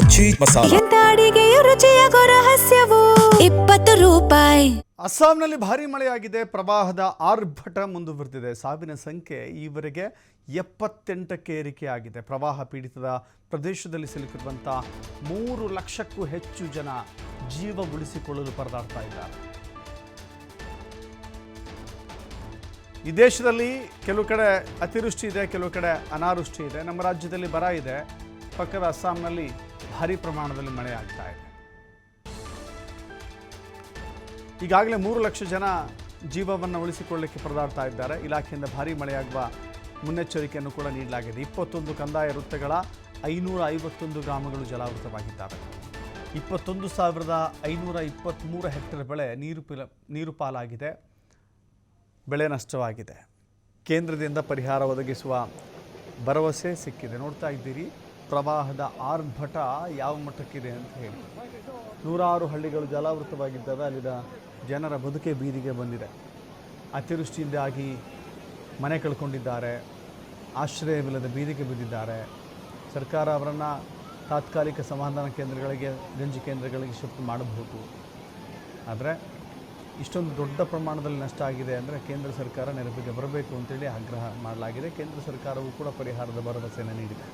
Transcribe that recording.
ಮಜ್ಜಿ ಮಸಾಲ. ಎಂತ ಅಡಿಗೆಯ ರುಚಿಯಾಗೋ ರಹಸ್ಯವು 20 ರೂಪಾಯಿ. ಅಸ್ಸಾಂನಲ್ಲಿ ಭಾರೀ ಮಳೆಯಾಗಿದೆ. ಪ್ರವಾಹದ ಆರ್ಭಟ ಮುಂದುವರೆದಿದೆ. ಸಾವಿನ ಸಂಖ್ಯೆ ಈವರೆಗೆ 78ಕ್ಕೆ ಏರಿಕೆಯಾಗಿದೆ. ಪ್ರವಾಹ ಪೀಡಿತ ಪ್ರದೇಶದಲ್ಲಿ ಸಿಲುಕಿರುವಂಥ 3 ಲಕ್ಷಕ್ಕೂ ಹೆಚ್ಚು ಜನ ಜೀವ ಉಳಿಸಿಕೊಳ್ಳಲು ಪರದಾಡ್ತಾ ಇದ್ದಾರೆ. ಈ ದೇಶದಲ್ಲಿ ಕೆಲವು ಕಡೆ ಅತಿವೃಷ್ಟಿ ಇದೆ, ಕೆಲವು ಕಡೆ ಅನಾವೃಷ್ಟಿ ಇದೆ. ನಮ್ಮ ರಾಜ್ಯದಲ್ಲಿ ಬರ ಇದೆ. ಪಕ್ಕದ ಅಸ್ಸಾಂನಲ್ಲಿ ಭಾರೀ ಪ್ರಮಾಣದಲ್ಲಿ ಮಳೆ ಆಗ್ತಾ ಇದೆ. ಈಗಾಗಲೇ 3 ಲಕ್ಷ ಜನ ಜೀವವನ್ನು ಉಳಿಸಿಕೊಳ್ಳಲಿಕ್ಕೆ ಪರದಾಡ್ತಾ ಇದ್ದಾರೆ. ಇಲಾಖೆಯಿಂದ ಭಾರೀ ಮಳೆಯಾಗುವ ಮುನ್ನೆಚ್ಚರಿಕೆಯನ್ನು ಕೂಡ ನೀಡಲಾಗಿದೆ. 21 ಕಂದಾಯ ವೃತ್ತಗಳ 551 ಗ್ರಾಮಗಳು ಜಲಾವೃತವಾಗಿದ್ದಾವೆ. 21,523 ಹೆಕ್ಟೇರ್ ಬೆಳೆ ನೀರು ಪಾಲಾಗಿದೆ. ಬೆಳೆ ನಷ್ಟವಾಗಿದೆ. ಕೇಂದ್ರದಿಂದ ಪರಿಹಾರ ಒದಗಿಸುವ ಭರವಸೆ ಸಿಕ್ಕಿದೆ. ನೋಡ್ತಾ ಇದ್ದೀರಿ ಪ್ರವಾಹದ ಆರ್ಭಟ ಯಾವ ಮಟ್ಟಕ್ಕಿದೆ ಅಂತ ಹೇಳಿ. 106 ಹಳ್ಳಿಗಳು ಜಲಾವೃತವಾಗಿದ್ದಾವೆ. ಅಲ್ಲಿನ ಜನರ ಬದುಕೆ ಬೀದಿಗೆ ಬಂದಿದೆ. ಅತಿವೃಷ್ಟಿಯಿಂದಾಗಿ ಮನೆ ಕಳ್ಕೊಂಡಿದ್ದಾರೆ. ಆಶ್ರಯವಿಲ್ಲದ ಬೀದಿಗೆ ಬಿದ್ದಿದ್ದಾರೆ. ಸರ್ಕಾರ ಅವರನ್ನು ತಾತ್ಕಾಲಿಕ ಸಮಾಧಾನ ಕೇಂದ್ರಗಳಿಗೆ, ಗಂಜಿ ಕೇಂದ್ರಗಳಿಗೆ ಶಿಫ್ಟ್ ಮಾಡಬಹುದು. ಆದರೆ ಇಷ್ಟೊಂದು ದೊಡ್ಡ ಪ್ರಮಾಣದಲ್ಲಿ ನಷ್ಟ ಆಗಿದೆ ಅಂದರೆ ಕೇಂದ್ರ ಸರ್ಕಾರ ನೆರವಿಗೆ ಬರಬೇಕು ಅಂತೇಳಿ ಆಗ್ರಹ ಮಾಡಲಾಗಿದೆ. ಕೇಂದ್ರ ಸರ್ಕಾರವು ಕೂಡ ಪರಿಹಾರದ ಭರವಸೆಯನ್ನು ನೀಡಿದೆ.